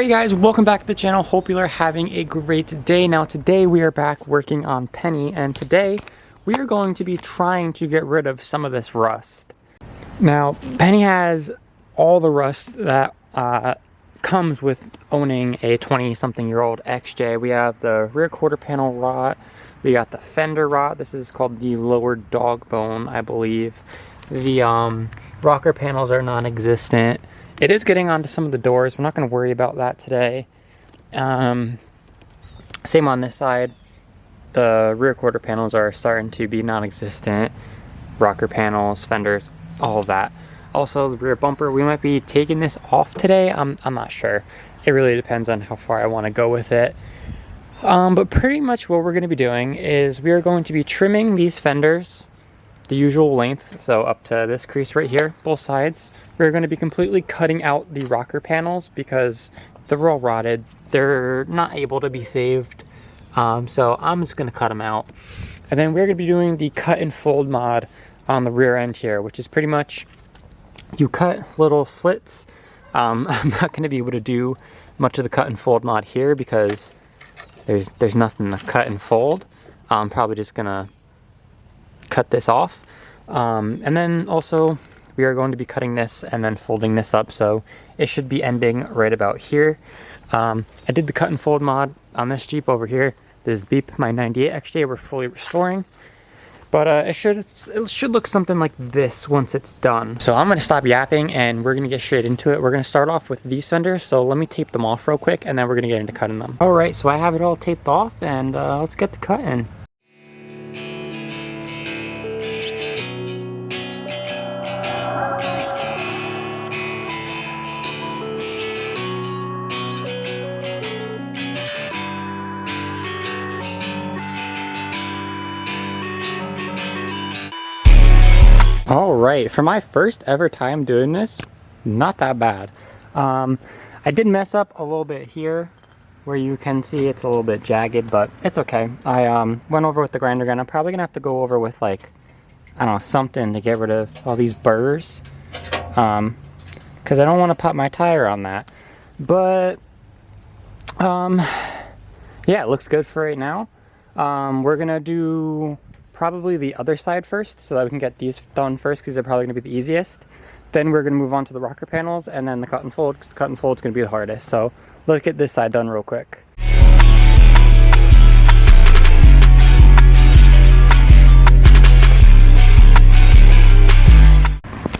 Alright guys, welcome back to the channel. Hope you are having a great day. Now today we are back working on Penny, and today we are going to be trying to get rid of some of this rust. Now Penny has all the rust that comes with owning a 20-something-year-old XJ. We have the rear quarter panel rot, we got the fender rot, this is called the lower dog bone, I believe. The rocker panels are non-existent. It is getting onto some of the doors. We're not going to worry about that today. Same on this side. The rear quarter panels are starting to be non-existent. Rocker panels, fenders, all of that. Also, the rear bumper, we might be taking this off today. I'm not sure. It really depends on how far I want to go with it. But pretty much what we're going to be doing is we are going to be trimming these fenders the usual length, so up to this crease right here, both sides. We're going to be completely cutting out the rocker panels because they're all rotted. They're not able to be saved. So I'm just going to cut them out. And then we're going to be doing the cut and fold mod on the rear end here, which is pretty much you cut little slits. I'm not going to be able to do much of the cut and fold mod here because there's nothing to cut and fold. I'm probably just going to cut this off. And then also we are going to be cutting this and then folding this up, so it should be ending right about here. I did the cut and fold mod on this Jeep over here. This is Beep, my 98 XJ, we're fully restoring. But it should look something like this once it's done. So I'm going to stop yapping and we're going to get straight into it. We're going to start off with these fenders, so let me tape them off real quick and then we're going to get into cutting them. Alright, so I have it all taped off and let's get to cutting. Alright, for my first ever time doing this, not that bad. I did mess up a little bit here, where you can see it's a little bit jagged, but it's okay. I went over with the grinder gun. I'm probably going to have to go over with, like, I don't know, something to get rid of all these burrs. Because I don't want to pop my tire on that. But, yeah, it looks good for right now. We're going to do probably the other side first so that we can get these done first because they're probably going to be the easiest. Then we're going to move on to the rocker panels and then the cut and fold. Cut and fold is going to be the hardest. So let's get this side done real quick.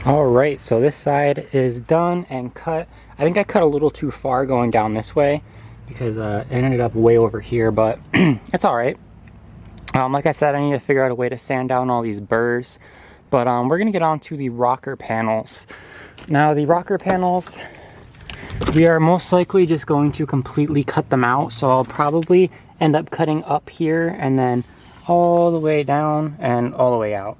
Alright, so this side is done and cut. I think I cut a little too far going down this way because it ended up way over here, but it's alright. Like I said, I need to figure out a way to sand down all these burrs. But we're going to get on to the rocker panels. Now the rocker panels, we are most likely just going to completely cut them out. So I'll probably end up cutting up here and then all the way down and all the way out.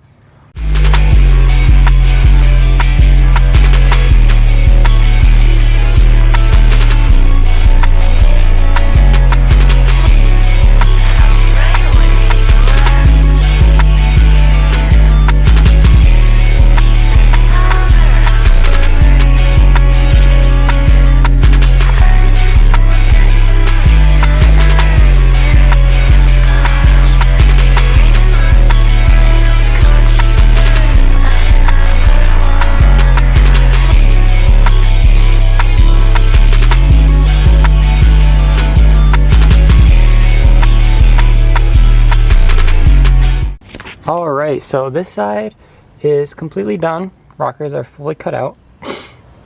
Alright, so this side is completely done. Rockers are fully cut out.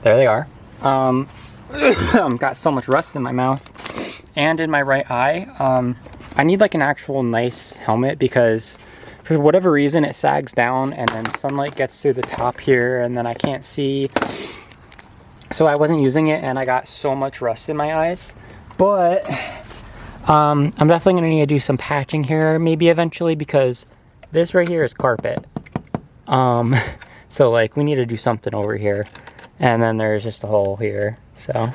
There they are. Got so much rust in my mouth and in my right eye. I need like an actual nice helmet because for whatever reason it sags down and then sunlight gets through the top here and then I can't see. So I wasn't using it and I got so much rust in my eyes. But I'm definitely going to need to do some patching here maybe eventually because this right here is carpet. So like we need to do something over here. And then there's just a hole here. So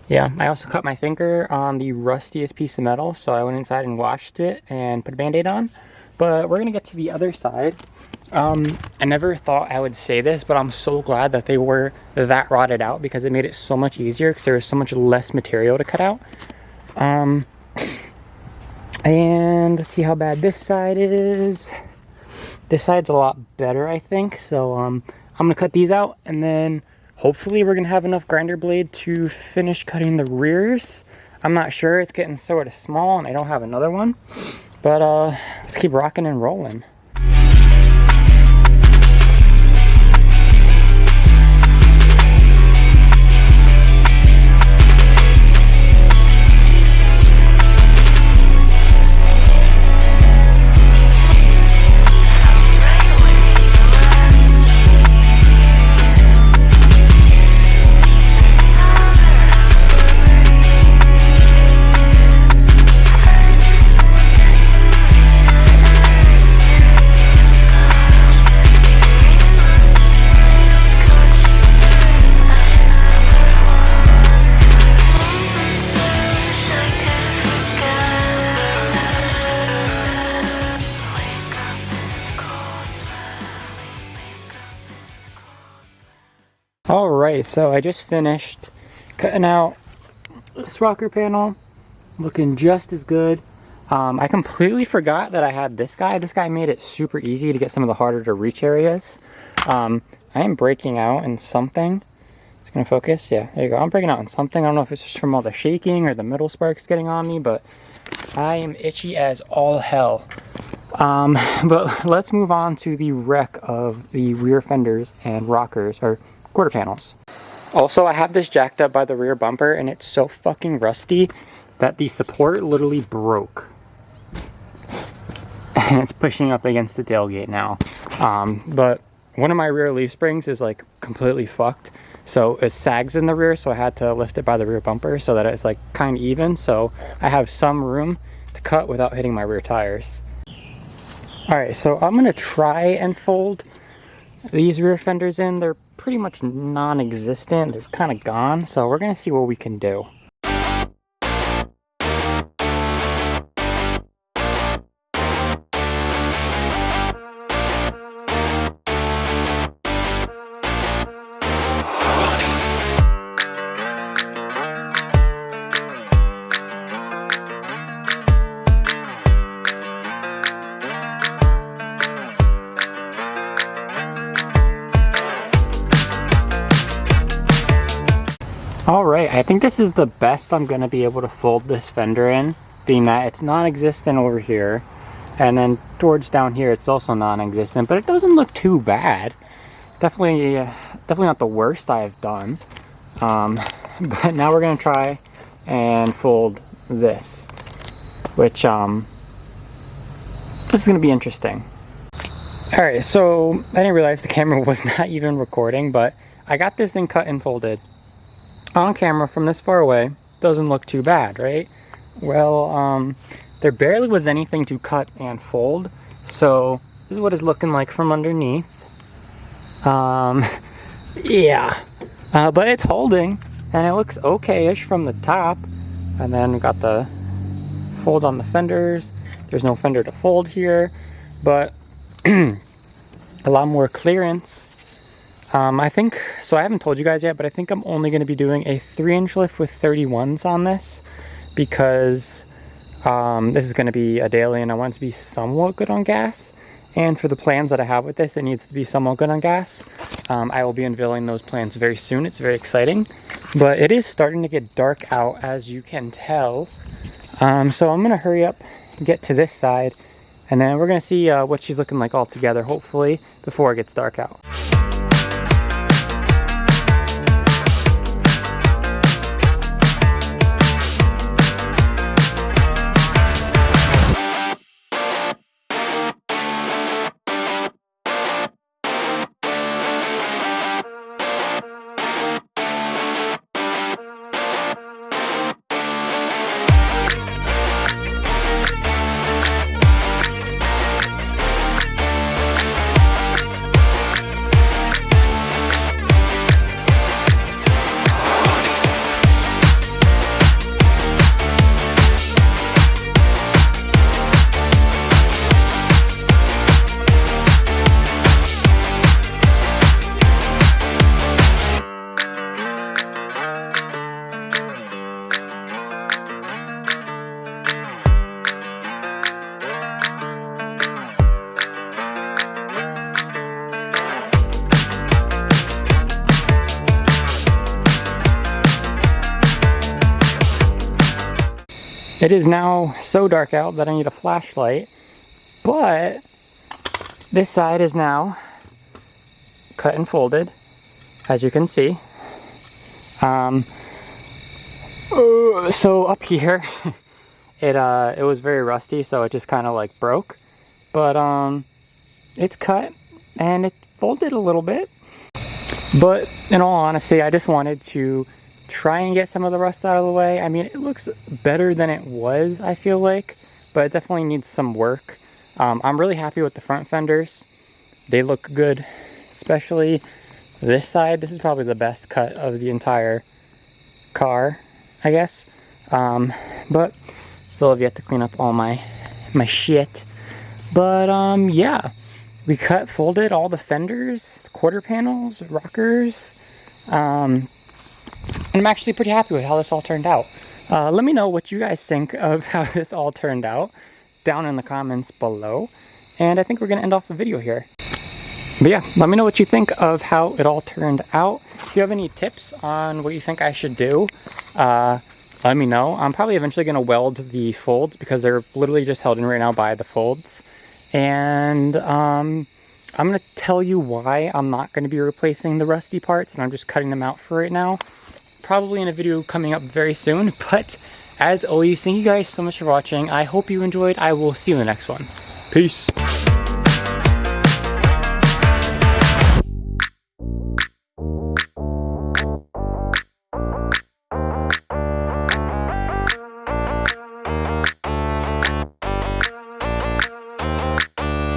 yeah, I also cut my finger on the rustiest piece of metal. So I went inside and washed it and put a band-aid on. But we're gonna get to the other side. I never thought I would say this, but I'm so glad that they were that rotted out because it made it so much easier because there was so much less material to cut out. And let's see how bad this side is. This side's a lot better, I think. So I'm gonna cut these out, and then hopefully we're gonna have enough grinder blade to finish cutting the rears. I'm not sure, it's getting sort of small and I don't have another one, but let's keep rocking and rolling. Alright, so I just finished cutting out this rocker panel, looking just as good. I completely forgot that I had this guy. This guy made it super easy to get some of the harder to reach areas. I am breaking out in something. It's gonna focus, yeah, there you go. I'm breaking out in something. I don't know if it's just from all the shaking or the middle sparks getting on me, but I am itchy as all hell. But let's move on to the wreck of the rear fenders and rockers, or quarter panels. Also, I have this jacked up by the rear bumper and it's so fucking rusty that the support literally broke. And it's pushing up against the tailgate now. But one of my rear leaf springs is like completely fucked. So it sags in the rear, so I had to lift it by the rear bumper so that it's like kind of even. So I have some room to cut without hitting my rear tires. Alright, so I'm gonna try and fold these rear fenders in. They're pretty much non-existent. They're kind of gone, so we're gonna see what we can do. Alright, I think this is the best I'm going to be able to fold this fender in, being that it's non-existent over here, and then towards down here it's also non-existent, but it doesn't look too bad. Definitely not the worst I've done. But now we're going to try and fold this, which this is going to be interesting. Alright, so I didn't realize the camera was not even recording, but I got this thing cut and folded. On camera from this far away, doesn't look too bad, right? Well, there barely was anything to cut and fold, so this is what it's looking like from underneath. Yeah, but it's holding, and it looks okay-ish from the top. And then we got the fold on the fenders. There's no fender to fold here, but a lot more clearance. I think, so I haven't told you guys yet, but I think I'm only going to be doing a 3-inch lift with 31s on this because this is going to be a daily and I want it to be somewhat good on gas. And for the plans that I have with this, it needs to be somewhat good on gas. I will be unveiling those plans very soon. It's very exciting, but it is starting to get dark out, as you can tell. So I'm going to hurry up and get to this side, and then we're going to see what she's looking like all together, hopefully, before it gets dark out. It is now so dark out that I need a flashlight, but this side is now cut and folded, as you can see. So up here, it was very rusty, so it just kind of like broke, but it's cut and it folded a little bit. But in all honesty, I just wanted to try and get some of the rust out of the way. I mean, it looks better than it was, I feel like, but it definitely needs some work. I'm really happy with the front fenders. They look good, especially this side. This is probably the best cut of the entire car, I guess. But still have yet to clean up all my shit. But yeah, we cut, folded all the fenders, quarter panels, rockers. And I'm actually pretty happy with how this all turned out. Let me know what you guys think of how this all turned out down in the comments below. And I think we're gonna end off the video here. But yeah, let me know what you think of how it all turned out. If you have any tips on what you think I should do, let me know. I'm probably eventually gonna weld the folds because they're literally just held in right now by the folds. And I'm gonna tell you why I'm not gonna be replacing the rusty parts and I'm just cutting them out for right now. Probably in a video coming up very soon, but as always, thank you guys so much for watching. I hope you enjoyed. I will see you in the next one. Peace.